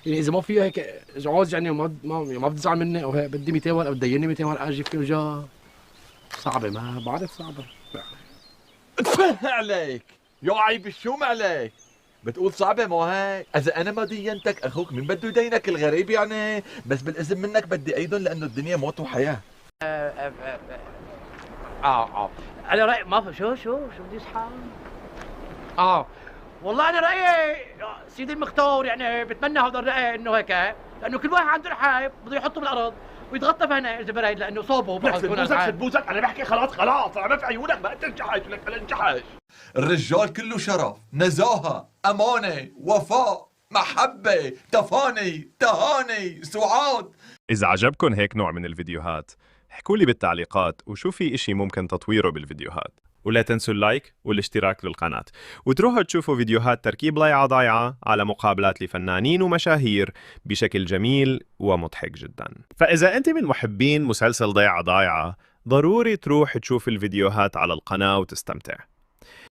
يعني اذا ما في هيك جواز يعني ما بتزعل مني او هيك بدي 200 ورقه بتديني 200 ورقه اجي في وجه صعبه، ما بعرف صعبه. اتفه عليك يا عيب الشوم عليك. بتقول صعبة مو هيك؟ إذا أنا ما دينتك أخوك مين بده يدينك الغريب يعني؟ بس بالإذن منك بدي أيدن لأنه الدنيا موت وحياة. انا رايي ما في شو بدي اصحى. والله انا رايي سيدي المختار يعني بتمنى هذا الراي انه هيك، لانه كل واحد عنده رحاب بده يحطه بالارض ويتغطى فينا اذا برايد، لانه صوبه لك سد بوزك أنا بحكي خلاص أنا في عيونك ما تنجحش لك فلا انجحش. الرجال كله شرف، نزاهة، أمانة، وفاء، محبة، تفاني، تهاني، سعاد. إذا عجبكن هيك نوع من الفيديوهات احكوا لي بالتعليقات وشو في إشي ممكن تطويره بالفيديوهات، ولا تنسوا اللايك والاشتراك بالقناة، وتروحوا تشوفوا فيديوهات تركيب ضيعة ضايعة على مقابلات لفنانين ومشاهير بشكل جميل ومضحك جدا. فإذا أنت من محبين مسلسل ضيعة ضايعة ضروري تروح تشوف الفيديوهات على القناة وتستمتع.